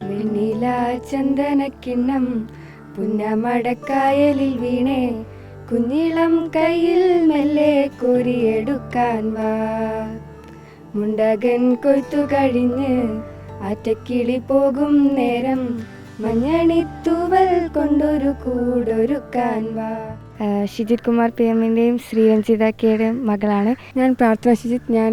വെണ്ണില ചന്ദനക്കിണ്ണം പുന്നമടക്കായലിൽ വീണേ, കുഞ്ഞിളം കയ്യിൽ മെല്ലെ കോരിയെടുക്കാൻ വാ. മുണ്ടകൻ കൊയ്ത്തു കഴിഞ്ഞ് ആറ്റക്കിളി പോകും നേരം, മഞ്ഞണിത്തൂവൽ കൊണ്ടൊരു കൂടൊരുക്കാൻ വാ. ഷിജിത് കുമാർ PM-ൻ്റെയും ശ്രീരഞ്ജിതക്കയുടെയും മകളാണ് ഞാൻ. പ്രാർത്ഥന ഷിജിത്ത്. ഞാൻ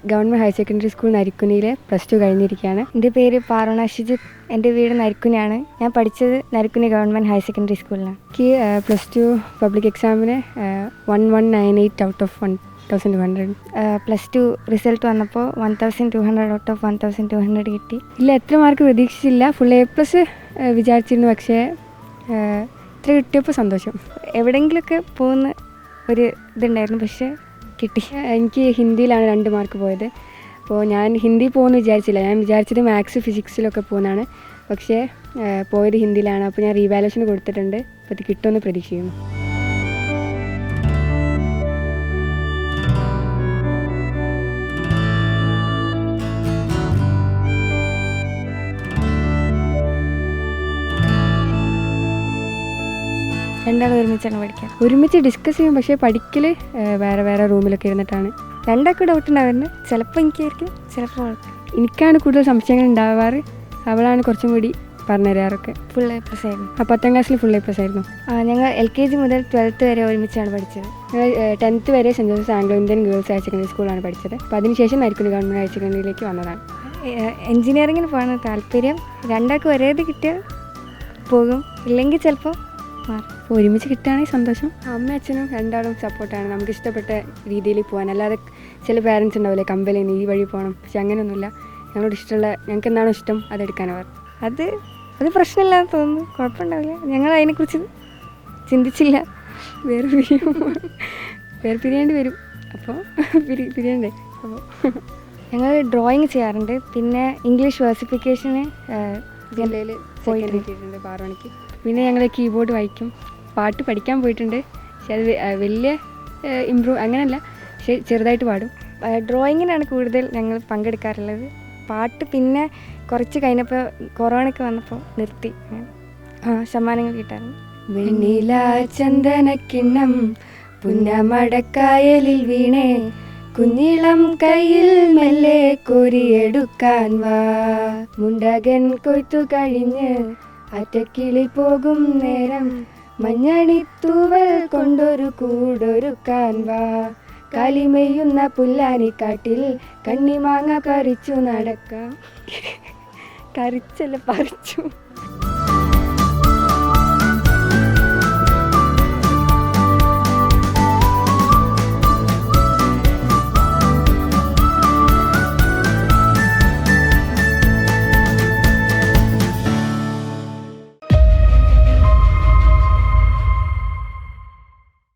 ഗവൺമെൻറ് ഹയർ സെക്കൻഡറി സ്കൂൾ നരിക്കുനിയിൽ +2 കഴിഞ്ഞിരിക്കുകയാണ്. എൻ്റെ പേര് പാറുണ ഷിജിത്ത്. എൻ്റെ വീട് നരിക്കുനിയാണ്. ഞാൻ പഠിച്ചത് നരിക്കുനി ഗവൺമെൻറ് ഹയർ സെക്കൻഡറി സ്കൂളിലാണ്. എനിക്ക് +2 പബ്ലിക് എക്സാമിന് 1198 ഔട്ട് ഓഫ് 1200. +2 റിസൾട്ട് വന്നപ്പോൾ 1200 ഔട്ട് ഓഫ് 1200 കിട്ടി. ഇല്ല, എത്ര മാർക്ക് പ്രതീക്ഷിച്ചില്ല. ഫുൾ A+ വിചാരിച്ചിരുന്നു. പക്ഷേ ഇത്ര കിട്ടിയപ്പോൾ സന്തോഷം. എവിടെയെങ്കിലുമൊക്കെ പോകുന്ന ഒരു ഇതുണ്ടായിരുന്നു, പക്ഷേ കിട്ടി. എനിക്ക് ഹിന്ദിയിലാണ് 2 മാർക്ക് പോയത്. അപ്പോൾ ഞാൻ ഹിന്ദി പോകുമെന്ന് വിചാരിച്ചില്ല. ഞാൻ വിചാരിച്ചത് മാത്സ് ഫിസിക്സിലൊക്കെ പോകുന്നതാണ്. പക്ഷേ പോയത് ഹിന്ദിയിലാണ്. അപ്പോൾ ഞാൻ റീവാലുവേഷന് കൊടുത്തിട്ടുണ്ട്. അപ്പോൾ അത് കിട്ടുമെന്ന് പ്രതീക്ഷിക്കുന്നു. രണ്ടാളും ഒരുമിച്ചാണ് പഠിക്കുക. ഒരുമിച്ച് ഡിസ്കസ് ചെയ്യും, പക്ഷേ പഠിക്കൽ വേറെ വേറെ റൂമിലൊക്കെ ഇരുന്നിട്ടാണ്. രണ്ടാൾക്ക് ഡൗട്ട് ഉണ്ടാവുന്നത്. ചിലപ്പോൾ എനിക്കായിരിക്കും, ചിലപ്പോൾ എനിക്കാണ് കൂടുതൽ സംശയങ്ങൾ ഉണ്ടാവാറ്. അവളാണ് കുറച്ചും കൂടി പറഞ്ഞു തരാറൊക്കെ. ഫുൾ A+ ആയിരുന്നു. 10ാം ക്ലാസ്സിൽ ഫുൾ A+ ആയിരുന്നു. ഞങ്ങൾ LKG മുതൽ 12th വരെ ഒരുമിച്ചാണ് പഠിച്ചത്. ഞങ്ങൾ 10th വരെ saint Joseph Anglo Indian girls higher secondary സ്കൂളാണ് പഠിച്ചത്. അപ്പോൾ അതിനുശേഷം നരിക്കുനി ഗവൺമെൻറ് ഹയർ സെക്കൻഡറിയിലേക്ക് വന്നതാണ്. എൻജിനീയറിങ്ങിന് പോകാൻ താല്പര്യം. രണ്ടാൾക്ക് ഒരേത് കിട്ടിയാൽ പോകും, ഇല്ലെങ്കിൽ ചിലപ്പോൾ മാറും. ഒരുമിച്ച് കിട്ടുകയാണെങ്കിൽ സന്തോഷം. അമ്മയും അച്ഛനും രണ്ടാളും സപ്പോർട്ടാണ്. നമുക്ക് ഇഷ്ടപ്പെട്ട രീതിയിൽ പോകാൻ. അല്ലാതെ ചില പാരൻസ് ഉണ്ടാവില്ലേ, കമ്പലിന് ഈ വഴി പോകണം. പക്ഷെ അങ്ങനെയൊന്നുമില്ല. ഞങ്ങളോട് ഇഷ്ടമുള്ള, ഞങ്ങൾക്ക് എന്താണോ ഇഷ്ടം അതെടുക്കാനാണ് അവർ. അത് പ്രശ്നമില്ലാന്ന് തോന്നുന്നു. കുഴപ്പമുണ്ടാവില്ല. ഞങ്ങൾ അതിനെക്കുറിച്ച് ചിന്തിച്ചില്ല. വേറെ പിരിയേണ്ടി വരും. അപ്പോൾ പിരിയണ്ടേ. അപ്പോൾ ഞങ്ങൾ ഡ്രോയിങ് ചെയ്യാറുണ്ട്. പിന്നെ ഇംഗ്ലീഷ് വേഴ്സിഫിക്കേഷന് ജില്ലയിൽ പോയിട്ടുണ്ട് 6 മണിക്ക്. പിന്നെ ഞങ്ങൾ കീബോർഡ് വായിക്കും. പാട്ട് പഠിക്കാൻ പോയിട്ടുണ്ട്. പക്ഷെ അത് വലിയ ഇമ്പ്രൂവ് അങ്ങനെയല്ല, പക്ഷെ ചെറുതായിട്ട് പാടും. ഡ്രോയിങ്ങിനാണ് കൂടുതൽ ഞങ്ങൾ പങ്കെടുക്കാറുള്ളത്. പാട്ട് പിന്നെ കുറച്ച് കഴിഞ്ഞപ്പോൾ കൊറോണയ്ക്ക് വന്നപ്പോൾ നിർത്തി. സമ്മാനങ്ങൾ കിട്ടാറുണ്ട്. വെണ്ണില ചന്ദനക്കിണ്ണം പുന്നമടക്കായലിൽ വീണേ, കുഞ്ഞിളം കയ്യിൽ മെല്ലെ കോരിയെടുക്കാൻ വാ. മുണ്ടകൻ കൊയ്ത്തു കഴിഞ്ഞ് ആറ്റക്കിളി പോകും നേരം, മഞ്ഞണിത്തൂവൽ കൊണ്ടൊരു കൂടൊരുക്കാൻ വാ. കാലിമെയ്യുന്ന പുല്ലാനിക്കാട്ടിൽ കണ്ണിമാങ്ങ പറിച്ചു നടക്കാം. കറിച്ചല്ല, പറിച്ചു.